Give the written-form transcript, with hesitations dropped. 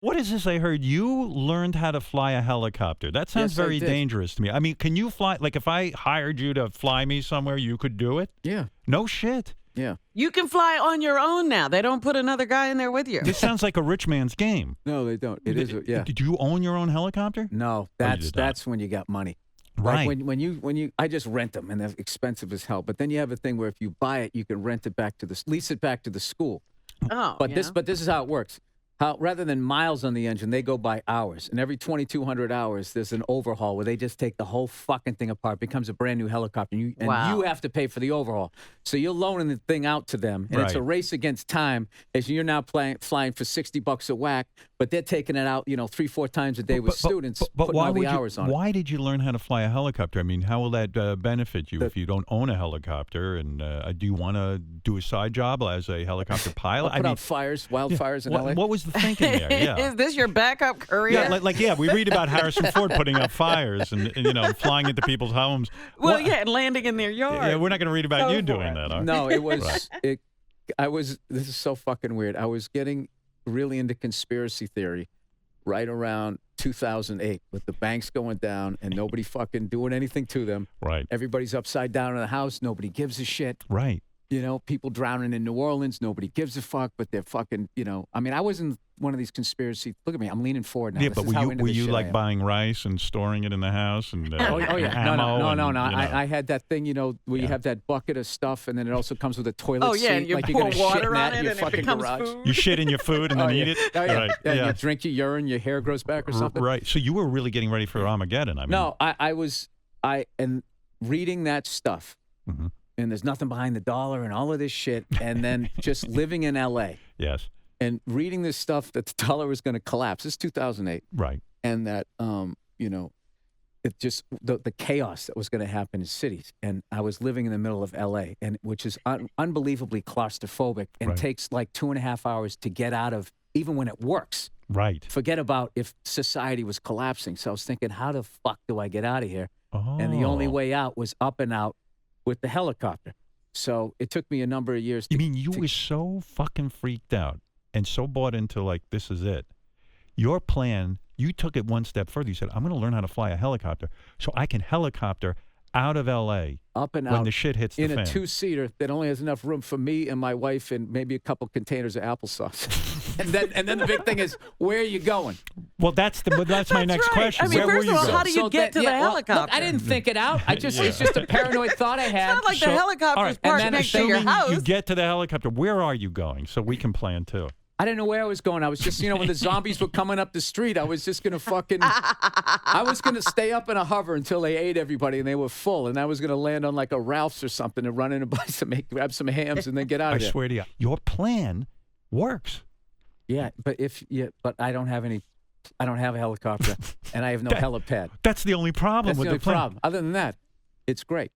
What is this I heard? You learned how to fly a helicopter. That sounds Yes, I very did. dangerous to me. I mean, can you fly? Like, if I hired you to fly me somewhere, you could do it? Yeah. No shit. Yeah. You can fly on your own now. They don't put another guy in there with you. This sounds like a rich man's game. No, they don't. It is. Yeah. Did you own your own helicopter? No, you that's did not. that's when you got money. Right. Like when you, I just rent them, and they're expensive as hell. But then you have a thing where if you buy it, you can rent it back to lease it back to the school. Oh, But yeah. this is how it works. How rather than miles on the engine, they go by hours, and every 2,200 hours, there's an overhaul where they just take the whole fucking thing apart. It becomes a brand new helicopter, and Wow. you have to pay for the overhaul. So you're loaning the thing out to them, and it's a Right. race against time. As you're now flying for $60 a whack, but they're taking it out, 3-4 times a day with students, But putting why all the would hours on it. Why did you learn how to fly a helicopter? I mean, how will that benefit you if you don't own a helicopter? And do you want to do a side job as a helicopter pilot? I'll put out wildfires in LA. What was the thinking there? Yeah. Is this your backup career? Yeah, we read about Harrison Ford putting out fires and flying into people's homes. Well, What- yeah, and landing in their yard. Yeah, we're not going to read about Go you for doing it. that. Are we? No, it was this is so fucking weird. I was getting really into conspiracy theory right around 2008 with the banks going down and nobody fucking doing anything to them. Right. Everybody's upside down in the house. Nobody gives a shit. Right. People drowning in New Orleans. Nobody gives a fuck, but they're fucking, I mean, I wasn't one of these conspiracy. Look at me. I'm leaning forward now. Yeah, This but is how were into this you shit I like am. buying rice and storing it in the house and Oh yeah, ammo no. and, I had that thing, where you have that bucket of stuff, and then it also comes with a toilet Oh, yeah, seat. and you like pour you're gonna water shit in on that it in your and it fucking becomes garage. food. You shit in your food and then eat it? Oh, yeah. Right. Yeah, yeah. You drink your urine, your hair grows back or something. Right. So you were really getting ready for Armageddon. I mean, No, and reading that stuff, Mhm. and there's nothing behind the dollar and all of this shit, and then just living in L.A. Yes. and reading this stuff that the dollar was going to collapse. This is 2008, Right. and that it just the chaos that was going to happen in cities. And I was living in the middle of L.A., and which is unbelievably claustrophobic, and Right. takes like 2.5 hours to get out of, even when it works. Right. Forget about if society was collapsing. So I was thinking, how the fuck do I get out of here? Oh. And the only way out was up and out with the helicopter. So it took me a number of years. You mean you were so fucking freaked out and so bought into like this is it? Your plan, you took it one step further. You said, I'm going to learn how to fly a helicopter so I can helicopter out of L.A. up and when out the shit hits the in fan. a two-seater that only has enough room for me and my wife and maybe a couple containers of applesauce. and then the big thing is, where are you going? Well, that's my next right. question. I mean, Where were first you of all, going? how do you get to the look, helicopter? I didn't think it out. It's Yeah. just a paranoid thought I had. It's not like the all helicopter's right, parked and then next to your assuming house. you get to the helicopter, where are you going? So we can plan too. I didn't know where I was going. I was just, when the zombies were coming up the street, I was just going to I was going to stay up in a hover until they ate everybody and they were full. And I was going to land on like a Ralph's or something and run in and grab some hams and then get out I of there. swear to you, your plan works. Yeah, but I don't have a helicopter and I have no helipad. That's the only problem That's with the only plan. problem. Other than that, it's great.